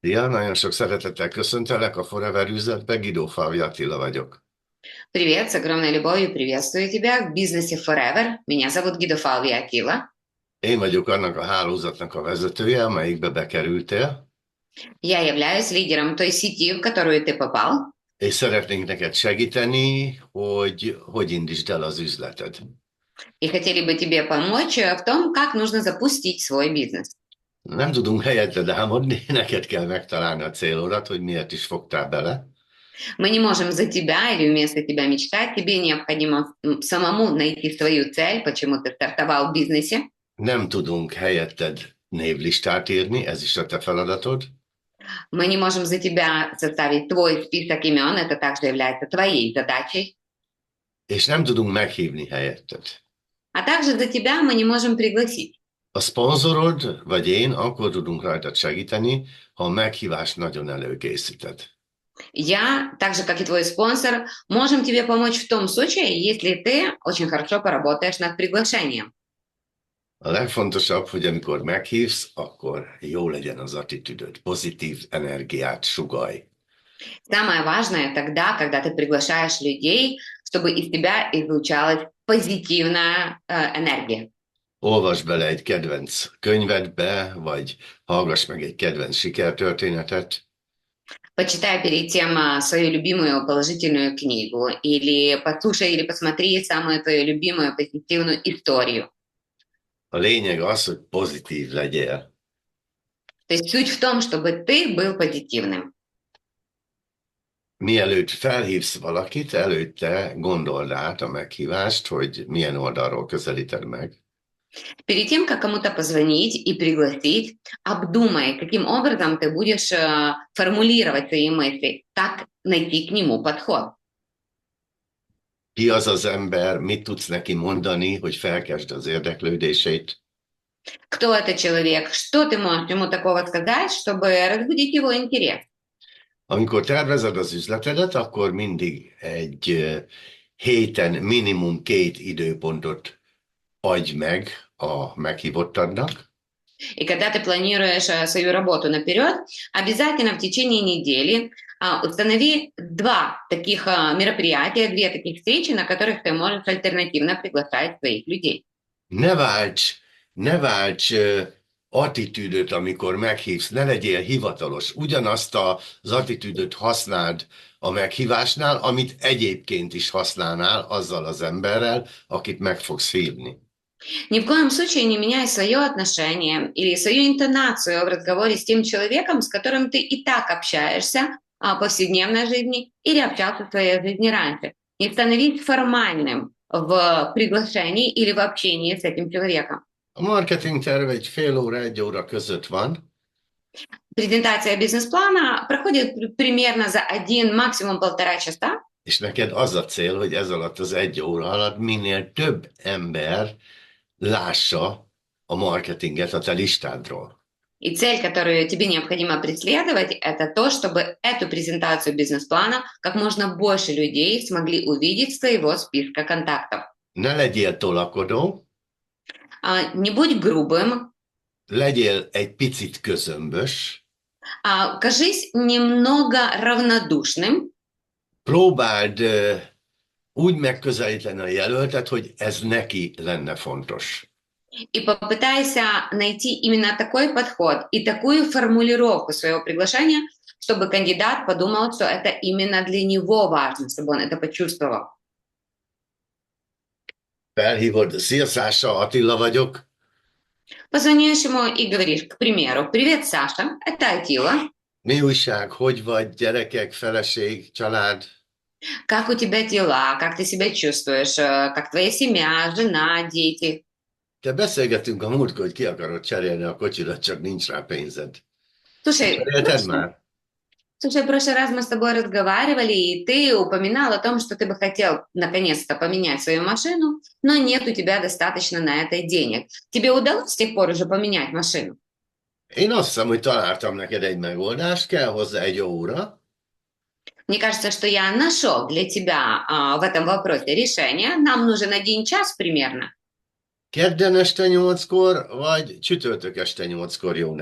Szia, nagyon sok szeretettel köszöntelek a Forever üzletbe, Guido Fávi Attila vagyok. Привет, с огромной любовью приветствую тебя в бизнесе Forever. Меня зовут Гидо Фалви Акила. Én vagyok annak a hálózatnak a vezetője, amelyikbe bekerültél, Я являюсь лидером той сети, в которую ты попал, és szeretnénk neked segíteni, hogy indítsd el az üzleted. и хотели бы тебе помочь в том, как нужно запустить свой бизнес. Nem tudunk helyetted álmodni, neked kell megtalálni a célodat, hogy miért is fogtál bele, Мы не можем за тебя или вместо тебя мечтать. Тебе необходимо самому найти свою цель, почему ты стартовал в бизнесе. nem tudunk helyetted névlistát írni, ez is a te feladatod, Мы не можем за тебя составить твой список имен, это также является твоей задачей. és nem tudunk meghívni helyetted. А также за тебя мы не можем пригласить. A szponzorod, vagy én, akkor tudunk rajtad segíteni, ha a meghívást nagyon előkészíted. Я, так же как и твой спонсор, можем тебе помочь в том случае, если ты очень хорошо поработаешь над приглашением. A legfontosabb, hogy amikor meghívsz, akkor jó legyen az attitűdöd, pozitív energiát sugallj. Самое важное тогда, когда ты приглашаешь людей, чтобы из тебя излучалась позитивная энергия. Olvasd bele egy kedvenc könyvedbe, vagy hallgass meg egy kedvenc sikertörténetet, Почитай перед тем свою любимую положительную книгу или послушай или посмотри самую твою любимую позитивную историю. a lényeg az, hogy pozitív legyél. То есть суть в том, чтобы ты был позитивным. Mielőtt felhívsz valakit, előtte gondold át a meghívást, hogy milyen oldalról közelíted meg. Перед тем, как кому-то позвонить и пригласить, обдумай, каким образом ты будешь формулировать свои мысли, как найти к нему подход. Ki az az ember, mit tudsz neki mondani, hogy felkezd az érdeklődését, Кто этот человек, что ты можешь ему такого сказать, чтобы разбудить его интерес. Amikor tervezed az üzletedet, akkor mindig egy héten minimum 2 időpontot adj meg a meghívottadnak, И когда ты планируешь свою работу наперед, обязательно в течение недели установи два таких мероприятия, две таких встречи, на которых ты можешь альтернативно приглашать своих людей. Ne válts attitűdöt, amikor meghívsz, ne legyél hivatalos. Ugyanazt az attitűdöt használd a meghívásnál, amit egyébként is használnál azzal az emberrel, akit meg fogsz hívni. Ни в коем случае не меняй свое отношение или свою интонацию в разговоре с тем человеком, с которым ты и так общаешься в повседнevной жизни или общался в своей жизни раньше. Не становись формальным в приглашении или в общении с этим человеком. A marketing terv egy fél óra, 1 óra között van, Презентация бизнес-плана проходит примерно за один, максимум полтора часа. és neked az a cél, hogy ez alatt az 1 óra alatt minél több ember lássa a marketinget a te listádról. И цель, которую тебе необходимо преследовать, это то, чтобы эту презентацию бизнес-плана как можно больше людей смогли увидеть с твоего списка контактов. Ne legyél tolakodó, Не будь грубым, legyél egy picit közömbös, кажись немного равнодушным, próbáld úgy megközelíteni a jelöltet, hogy ez neki lenne fontos. и попытайся найти именно такой подход и такую формулировку своего приглашения, чтобы кандидат подумал, что это именно для него важно, чтобы он это почувствовал. Felhívod, szia Szása, Attila vagyok, Позвонишь ему и говоришь, к примеру, «Привет, Саша, это Атила. mi újság, hogy vagy, gyerekek, feleség, család? Как у тебя дела? Как ты себя чувствуешь? Как твоя семья, жена, дети?» Te beszélgettünk a múltkor, hogy ki akarod cserélni a kocsidat, csak nincs rá pénzed. Слушай, Cserélted már? в прошлый раз мы с тобой разговаривали, и ты упоминал о том, что ты бы хотел наконец-то поменять свою машину, но нет у тебя достаточно на это денег. Тебе удалось с тех пор уже поменять машину? Én azt hiszem, hogy találtam neked egy megoldást, kell hozzá 1 óra, Мне кажется, что я нашел для тебя в этом вопросе решение. Нам нужен 1 час примерно. kedden este 8-kor, vagy csütörtök este 8-kor jó neked.